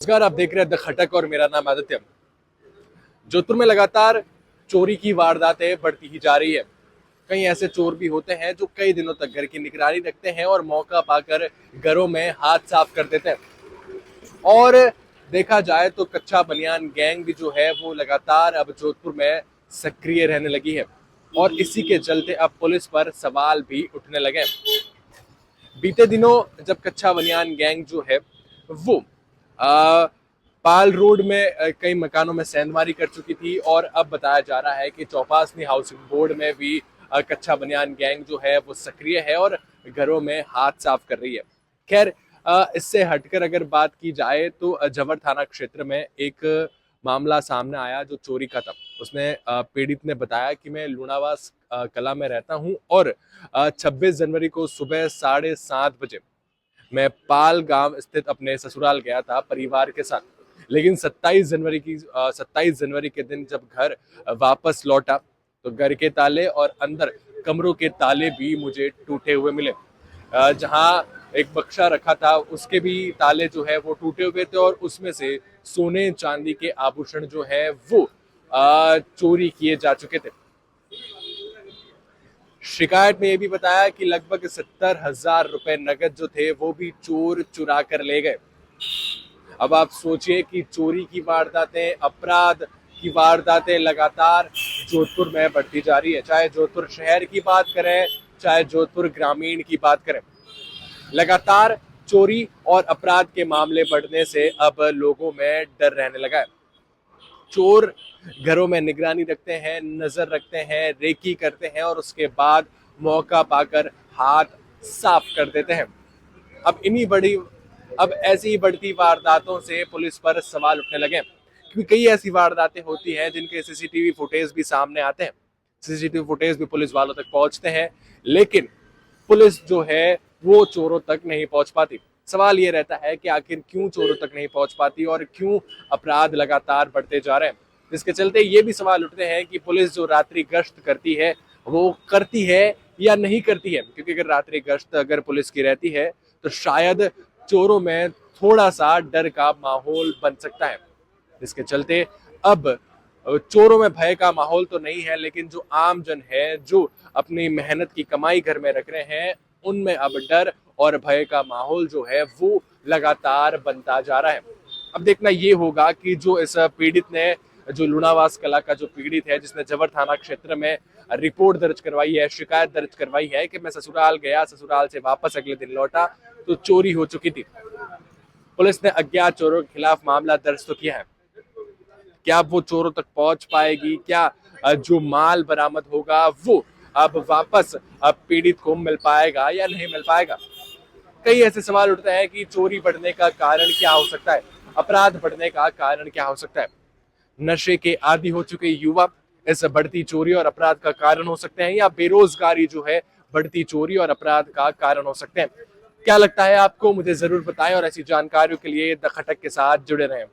नमस्कार, आप देख रहे हैं द खटक और मेरा नाम आदित्य। जोधपुर में लगातार चोरी की वारदातें बढ़ती ही जा रही है। कई ऐसे चोर भी होते हैं जो कई दिनों तक घर की निगरानी रखते हैं और मौका पाकर घरों में हाथ साफ कर देते हैं। और देखा जाए तो कच्चा बनियान गैंग भी जो है वो लगातार अब जोधपुर में सक्रिय रहने लगी है और इसी के चलते अब पुलिस पर सवाल भी उठने लगे। बीते दिनों जब कच्चा बनियान गैंग जो है वो पाल रोड में कई मकानों में सेंधमारी कर चुकी थी और अब बताया जा रहा है कि चौपासनी हाउसिंग बोर्ड में भी कच्चा बनियान गैंग जो है वो सक्रिय है और घरों में हाथ साफ कर रही है। खैर, इससे हटकर अगर बात की जाए तो जवर थाना क्षेत्र में एक मामला सामने आया जो चोरी का था। उसमें पीड़ित ने बताया कि मैं लूणावास कला में रहता हूं और 26 जनवरी को सुबह 7:30 बजे मैं पाल गांव स्थित अपने ससुराल गया था परिवार के साथ। लेकिन 27 जनवरी के दिन जब घर वापस लौटा तो घर के ताले और अंदर कमरों के ताले भी मुझे टूटे हुए मिले। जहां एक बक्सा रखा था उसके भी ताले जो है वो टूटे हुए थे और उसमें से सोने चांदी के आभूषण जो है वो चोरी किए जा चुके थे। शिकायत में ये भी बताया कि लगभग 70,000 रुपए नगद जो थे वो भी चोर चुरा कर ले गए। अब आप सोचिए कि चोरी की वारदातें, अपराध की वारदातें लगातार जोधपुर में बढ़ती जा रही है। चाहे जोधपुर शहर की बात करें, चाहे जोधपुर ग्रामीण की बात करें, लगातार चोरी और अपराध के मामले बढ़ने से अब लोगों में डर रहने लगा है। चोर घरों में निगरानी रखते हैं, नजर रखते हैं, रेकी करते हैं और उसके बाद मौका पाकर हाथ साफ कर देते हैं। अब अब ऐसी ही बढ़ती वारदातों से पुलिस पर सवाल उठने लगे, क्योंकि कई ऐसी वारदातें होती हैं जिनके सीसीटीवी फुटेज भी सामने आते हैं। सीसीटीवी फुटेज भी पुलिस वालों तक पहुंचते हैं, लेकिन पुलिस जो है वो चोरों तक नहीं पहुंच पाती। सवाल ये रहता है कि आखिर क्यों चोरों तक नहीं पहुंच पाती और क्यों अपराध लगातार बढ़ते जा रहे हैं। जिसके चलते ये भी सवाल उठते हैं कि पुलिस जो रात्रि गश्त करती है वो करती है या नहीं करती है, क्योंकि अगर रात्रि गश्त अगर पुलिस की रहती है तो शायद चोरों में थोड़ा सा डर का माहौल बन सकता है। जिसके चलते अब चोरों में भय का माहौल तो नहीं है, लेकिन जो आम जन है, जो अपनी मेहनत की कमाई घर में रख रहे हैं, उनमें अब डर और भय का माहौल जो है वो लगातार बनता जा रहा है। अब देखना ये होगा कि जो इस पीड़ित ने, जो लूणावास कला का जो पीड़ित है, जिसने जवर थाना क्षेत्र में रिपोर्ट दर्ज करवाई है, शिकायत दर्ज करवाई है कि मैं ससुराल गया, ससुराल से वापस अगले दिन लौटा तो चोरी हो चुकी थी। पुलिस ने अज्ञात चोरों के खिलाफ मामला दर्ज तो किया है। क्या वो चोरों तक पहुंच पाएगी? क्या जो माल बरामद होगा वो अब वापस अब पीड़ित को मिल पाएगा या नहीं मिल पाएगा? कई ऐसे सवाल उठते हैं कि चोरी बढ़ने का कारण क्या हो सकता है, अपराध बढ़ने का कारण क्या हो सकता है। नशे के आदी हो चुके युवा इस बढ़ती चोरी और अपराध का कारण हो सकते हैं, या बेरोजगारी जो है बढ़ती चोरी और अपराध का कारण हो सकते हैं। क्या लगता है आपको? मुझे जरूर बताएं और ऐसी जानकारियों के लिए द खटक के साथ जुड़े रहें।